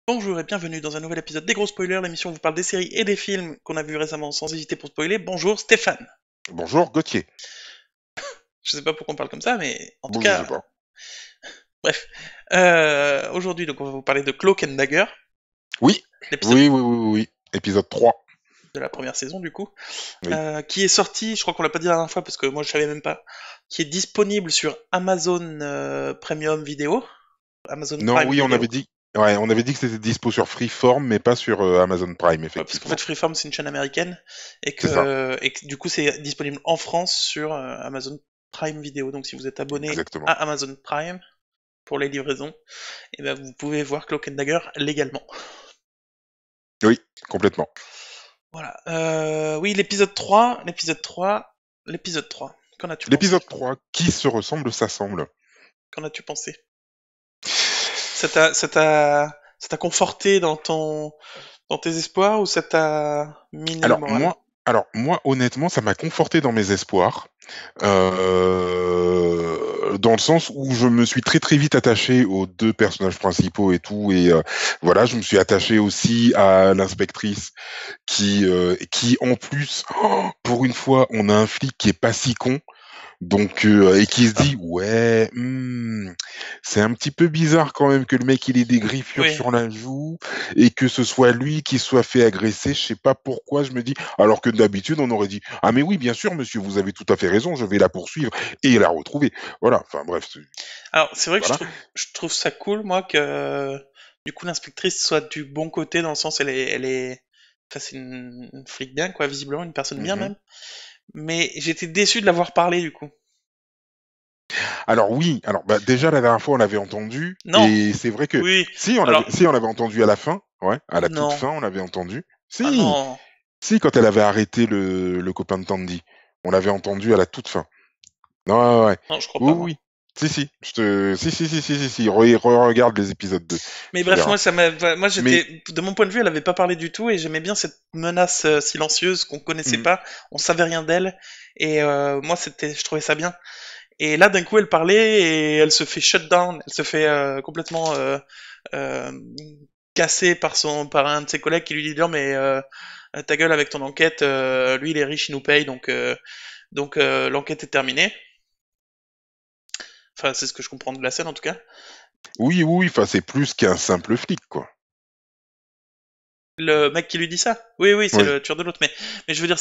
Bonjour et bienvenue dans un nouvel épisode des Gros Spoilers, l'émission où vous parle des séries et des films qu'on a vus récemment sans hésiter pour spoiler. Bonjour Stéphane. Bonjour, Gauthier. Je sais pas pourquoi on parle comme ça, mais en tout Bon, je sais cas, pas. bref. Aujourd'hui, donc, on va vous parler de Cloak and Dagger, Oui, l'épisode oui, oui, oui, oui, oui. Épisode 3. de la première saison du coup, Oui. qui est sorti, je crois qu'on l'a pas dit la dernière fois parce que moi je savais même pas, qui est disponible sur Amazon Premium Vidéo, Amazon Non, Prime oui, on Vidéo. avait dit. Ouais, on avait dit que c'était dispo sur Freeform, mais pas sur Amazon Prime, Ouais, parce qu'en fait effectivement. Freeform c'est une chaîne américaine C'est ça, et que du coup c'est disponible en France sur Amazon Prime Video. Donc si vous êtes abonné à exactement. Amazon Prime pour les livraisons, et ben vous pouvez voir Cloak and Dagger légalement. Oui, complètement. Voilà. Oui, l'épisode trois. Qu'en as-tu pensé? L'épisode 3, qui se ressemble s'assemble. Qu'en as-tu pensé? Ça t'a conforté dans tes espoirs ou ça t'a miné le Alors moral? moi, alors moi, honnêtement, ça m'a conforté dans mes espoirs. Dans le sens où je me suis très très vite attaché aux deux personnages principaux et tout, et voilà, je me suis attaché aussi à l'inspectrice qui en plus, pour une fois, on a un flic qui est pas si con, donc et qui se Ah, dit ouais, c'est un petit peu bizarre quand même que le mec il ait des griffures oui. sur la joue et que ce soit lui qui soit fait agresser. Je sais pas pourquoi je me dis, alors que d'habitude on aurait dit ah mais oui bien sûr monsieur, vous avez tout à fait raison, je vais la poursuivre et la retrouver. Voilà, enfin bref, Alors, c'est vrai que voilà. je trouve ça cool, moi, que du coup l'inspectrice soit du bon côté, dans le sens enfin, c'est une flic bien, quoi, visiblement, une personne bien Mhm. même. Mais j'étais déçu de l'avoir parlé, du coup. Alors oui, alors bah, déjà la dernière fois on l'avait entendu Non, et c'est vrai que oui, si on l'avait alors, si on l'avait entendu à la fin, ouais, à la toute non, fin on l'avait entendu. ah Si, non, si quand elle avait arrêté le copain de Tandy, on l'avait entendu à la toute fin. Non, ouais, ouais. non, je crois Oui, pas, oui, moi. oui. Si, regarde les épisodes 2, Mais tu bref, verras. moi, Mais, de mon point de vue, elle avait pas parlé du tout, et j'aimais bien cette menace silencieuse qu'on connaissait mm, pas, on savait rien d'elle, et moi, je trouvais ça bien. Et là, d'un coup, elle parlait et elle se fait shut down, elle se fait complètement euh, casser par un de ses collègues qui lui dit non mais ta gueule avec ton enquête, lui il est riche, il nous paye, donc l'enquête est terminée. Enfin, c'est ce que je comprends de la scène en tout cas. oui, oui, oui, enfin, c'est plus qu'un simple flic, quoi. Le mec qui lui dit ça, oui, oui, c'est Oui. le tueur de l'autre, mais je veux dire,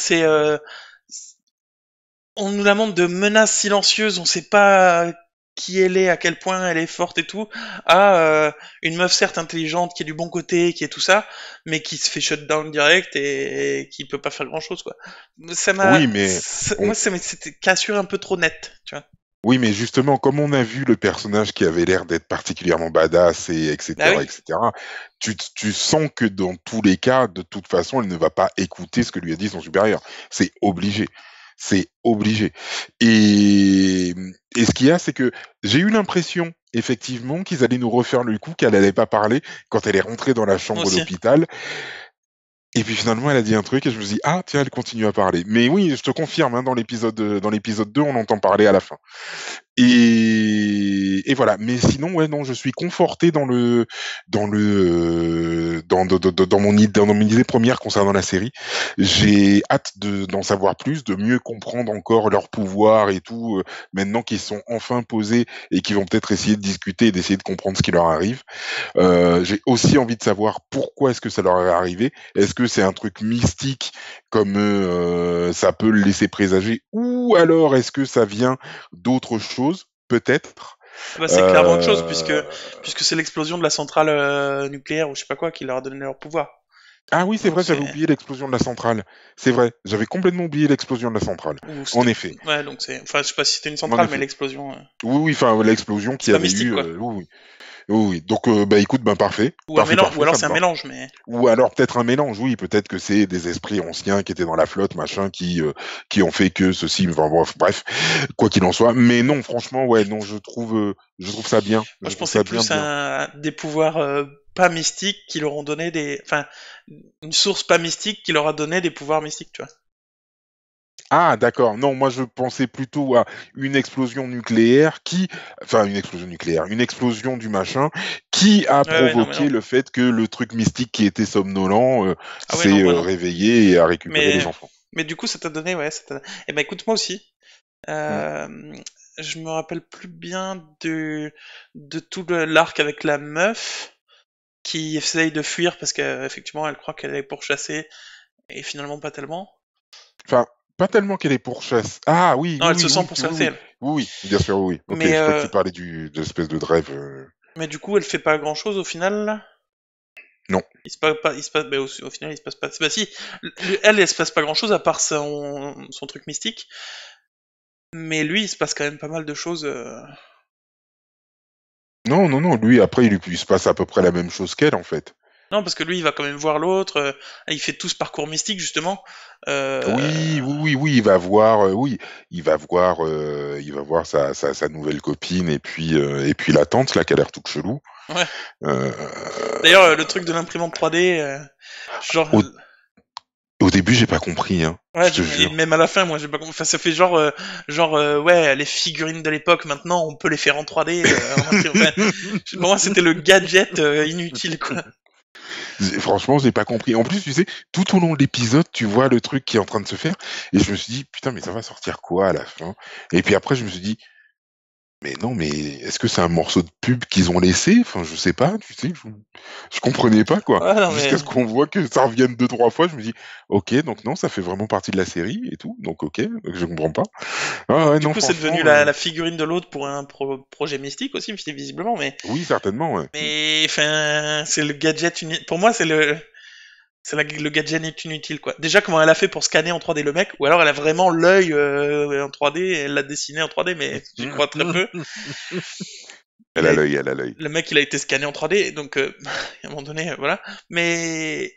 on nous la montre de menace silencieuse, on sait pas qui elle est, à quel point elle est forte et tout, à une meuf certes intelligente, qui est du bon côté, qui est tout ça, mais qui se fait shut down direct et qui peut pas faire grand chose, quoi. Oui, mais on, Moi, c'était cassure un peu trop nette, tu vois. oui, mais justement, comme on a vu le personnage qui avait l'air d'être particulièrement badass et Bah etc., oui. etc., tu sens que dans tous les cas, de toute façon, elle ne va pas écouter ce que lui a dit son supérieur. C'est obligé. C'est obligé. Et, et ce qu'il y a, c'est que j'ai eu l'impression, effectivement, qu'ils allaient nous refaire le coup, qu'elle n'allait pas parler quand elle est rentrée dans la Moi chambre aussi. d'hôpital. Et puis finalement, elle a dit un truc et je me suis dit, ah, tiens, elle continue à parler. Mais oui, je te confirme, hein, dans l'épisode 2, on entend parler à la fin. Et voilà. Mais sinon, ouais, non, je suis conforté dans mon idée première concernant la série. J'ai hâte d'en savoir plus, de mieux comprendre encore leurs pouvoirs et tout, maintenant qu'ils sont enfin posés et qu'ils vont peut-être essayer de discuter et d'essayer de comprendre ce qui leur arrive. J'ai aussi envie de savoir pourquoi est-ce que ça leur est arrivé. Est-ce que c'est un truc mystique comme ça peut le laisser présager, ou alors est-ce que ça vient d'autres choses, peut-être. Ah bah c'est clairement autre chose, Euh, puisque c'est l'explosion de la centrale nucléaire ou je sais pas quoi qui leur a donné leur pouvoir. Ah oui, c'est Donc vrai, j'avais c'est... oublié l'explosion de la centrale. C'est vrai, j'avais complètement oublié l'explosion de la centrale. Ou En c'était... effet, Ouais, donc c'est... Enfin, je sais pas si c'était une en centrale, mais effet. l'explosion... Oui, oui, enfin l'explosion c'est qu'il y pas avait mystique, eu. quoi. Oui, oui. Oui, oui. Donc, bah écoute, ben parfait, Ou un parfait, mélange, ou parfait, alors ça c'est me un va. mélange, mais... Ou alors peut-être un mélange, oui, peut-être que c'est des esprits anciens qui étaient dans la flotte, machin, qui ont fait que ceci, enfin, bref, quoi qu'il en soit. Mais non, franchement, ouais, non, je trouve ça bien, Moi, je je trouve pensais ça bien, plus bien. à des pouvoirs pas mystiques qui leur ont donné des... Enfin, une source pas mystique qui leur a donné des pouvoirs mystiques, tu vois. Ah d'accord, non, moi je pensais plutôt à une explosion nucléaire une explosion du machin qui a Ouais, ouais, non, mais provoqué non. le fait que le truc mystique qui était somnolent Ah ouais, non, s'est moi non. réveillé et a récupéré les Mais, enfants. mais du coup, ça t'a donné, ouais, Eh ben, écoute, moi aussi. Mm. Euh, je me rappelle plus bien de tout l'arc avec la meuf qui essaye de fuir parce qu'effectivement, elle croit qu'elle est pourchassée et finalement pas tellement. Enfin, pas tellement qu'elle est pourchasse. Ah oui, Non, oui, elle se oui, sent oui, oui, pourchassée, oui, elle. oui, oui, bien sûr, oui. Ok, Mais, je crois que euh, tu parlais de l'espèce de rêve. mais du coup, elle fait pas grand-chose au final. Non. Il se passe, bah, au final, il se passe pas. Bah si, elle se passe pas grand-chose à part son truc mystique. Mais lui, il se passe quand même pas mal de choses. Non, non, non, lui, après, il se passe à peu près la même chose qu'elle, en fait. Non, parce que lui, il va quand même voir l'autre. Il fait tout ce parcours mystique, justement. Oui, Euh, oui, oui, oui, il va voir sa nouvelle copine et puis la tante, là, qui a l'air toute chelou. Ouais. Euh, D'ailleurs, le truc de l'imprimante 3D, genre, au, au début, j'ai pas compris, hein, ouais, je te et jure. même à la fin, moi, j'ai pas compris. Enfin, ça fait ouais, les figurines de l'époque, maintenant, on peut les faire en 3D, en imprimante. Enfin, pour moi, c'était le gadget inutile, quoi. Franchement, j'ai pas compris. En plus, tu sais, tout au long de l'épisode, tu vois le truc qui est en train de se faire, et je me suis dit, putain, mais ça va sortir quoi à la fin? Et puis après, je me suis dit, mais non, mais est-ce que c'est un morceau de pub qu'ils ont laissé? Enfin, je sais pas, tu sais, je comprenais pas, quoi. Ouais, non, Jusqu'à mais. ce qu'on voit que ça revienne deux, trois fois, je me dis, ok, donc non, ça fait vraiment partie de la série et tout, donc ok, donc je comprends pas. Ah ouais, Du non, coup, c'est devenu franchement, la figurine de l'autre pour un projet mystique aussi, visiblement, oui, certainement, ouais. enfin, c'est le gadget pour moi, le gadget inutile, quoi. Déjà, comment elle a fait pour scanner en 3D le mec, ou alors elle a vraiment l'œil en 3D, et elle l'a dessiné en 3D, mais j'y crois très peu. Il Elle a, a l'œil, elle a l'œil. le mec, il a été scanné en 3D, donc à un moment donné, voilà. Mais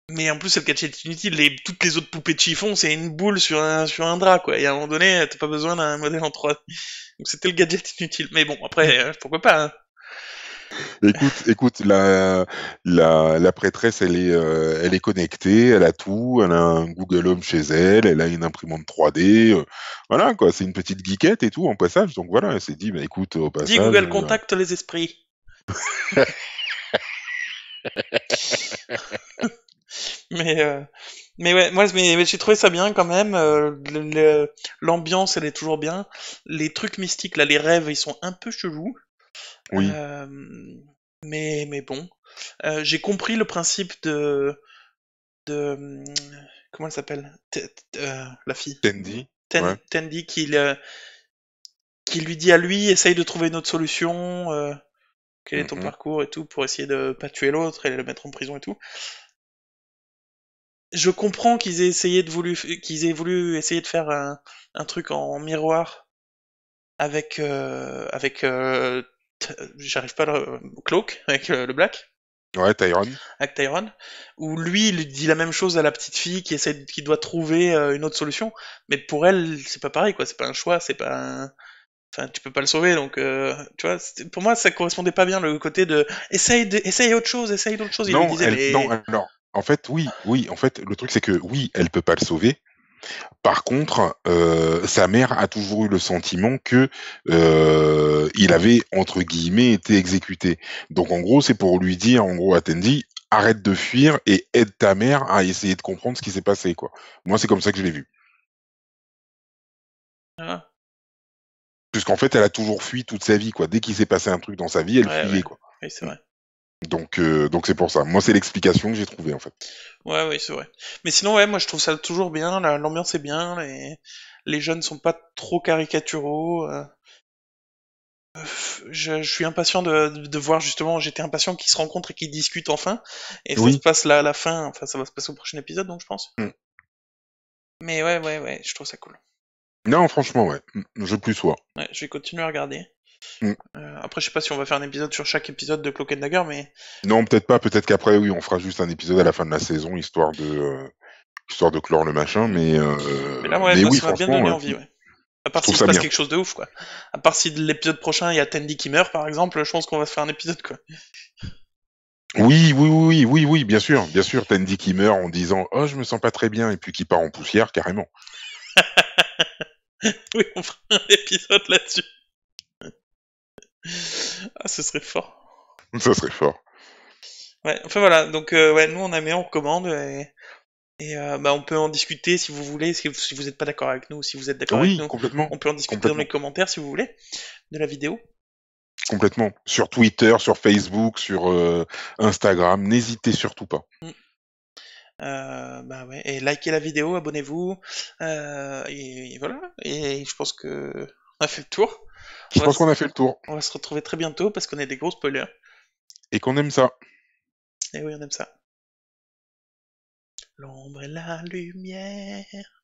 mais en plus, c'est le gadget inutile. Toutes les autres poupées de chiffon, c'est une boule sur un drap, quoi. Et à un moment donné, t'as pas besoin d'un modèle en 3D. Donc c'était le gadget inutile. Mais bon, après, pourquoi pas, hein. Écoute, la prêtresse, elle est connectée, elle a tout, elle a un Google Home chez elle, elle a une imprimante 3D, voilà quoi, c'est une petite geekette et tout en passage, donc voilà, elle s'est dit, bah écoute, au Dis passage, Google contacte les esprits. Mais mais ouais, moi mais j'ai trouvé ça bien quand même. L'ambiance, elle est toujours bien. Les trucs mystiques là, les rêves, ils sont un peu chelous. oui, Euh, mais bon. J'ai compris le principe de comment elle s'appelle? La fille. Tandy, ouais, Tandy qui lui dit à lui, essaye de trouver une autre solution. Quel est ton mhm. parcours et tout pour essayer de pas tuer l'autre et le mettre en prison et tout. Je comprends qu'ils aient voulu essayer de faire un truc en miroir avec j'arrive pas à Cloak avec le Black, Ouais, Tyrone, avec Tyrone, où lui il dit la même chose à la petite fille qui doit trouver une autre solution, mais pour elle c'est pas pareil, quoi, c'est pas un choix, c'est pas un... Enfin, tu peux pas le sauver, donc tu vois, pour moi ça correspondait pas bien le côté de essaye autre chose, essaye d'autre chose. Il lui disait non, mais alors, en fait, oui, en fait, le truc c'est que oui, elle peut pas le sauver. Par contre, sa mère a toujours eu le sentiment que il avait entre guillemets été exécuté. Donc en gros, c'est pour lui dire en gros à Tendi, arrête de fuir et aide ta mère à essayer de comprendre ce qui s'est passé quoi. Moi, c'est comme ça que je l'ai vu. ah, Puisqu'en fait, elle a toujours fui toute sa vie quoi. Dès qu'il s'est passé un truc dans sa vie, elle ouais fuyait ouais, quoi. oui c'est Mm. vrai. Donc c'est pour ça. Moi, c'est l'explication que j'ai trouvée en fait. Ouais, oui, c'est vrai. Mais sinon, ouais, moi je trouve ça toujours bien, l'ambiance est bien, les jeunes sont pas trop caricaturaux. Je suis impatient de voir justement, j'étais impatient qu'ils se rencontrent et qu'ils discutent enfin. Et ça se Oui. passe là à la fin, enfin ça va se passer au prochain épisode donc je pense. Mm. Mais ouais, ouais, ouais, je trouve ça cool. Non, franchement, ouais. Je plus sois. Ouais, je vais continuer à regarder. Mm. Après, je sais pas si on va faire un épisode sur chaque épisode de Cloak and Dagger, mais Non, peut-être pas. Peut-être qu'après, oui, on fera juste un épisode à la fin de la saison, histoire de clore le machin. mais là, ouais, Mais moi oui, ça m'a bien franchement, donné envie, ouais. À je part trouve s'il se ça passe bien. quelque chose de ouf, quoi. À part si de l'épisode prochain il y a Tandy qui meurt, par exemple, je pense qu'on va se faire un épisode, quoi. Oui, oui, oui, oui, oui, oui, bien sûr, bien sûr. Tandy qui meurt en disant, oh, je me sens pas très bien, et puis qui part en poussière carrément. Oui, on fera un épisode là-dessus. Ah, ce serait fort. Ça serait fort. Ouais, enfin voilà, donc ouais, nous on a mis, on recommande bah, on peut en discuter si vous voulez, si vous n'êtes pas d'accord avec nous, si vous êtes d'accord avec Oui, nous, complètement. on peut en discuter dans les Complètement. commentaires si vous voulez de la vidéo. Complètement. Sur Twitter, sur Facebook, sur Instagram, n'hésitez surtout pas. Mm. Bah ouais, et likez la vidéo, abonnez-vous, et voilà. Et je pense que on a fait le tour. Je On va, pense qu'on a fait le tour on va se retrouver très bientôt parce qu'on est des gros spoilers. et qu'on aime ça. Et oui, on aime ça. L'ombre et la lumière.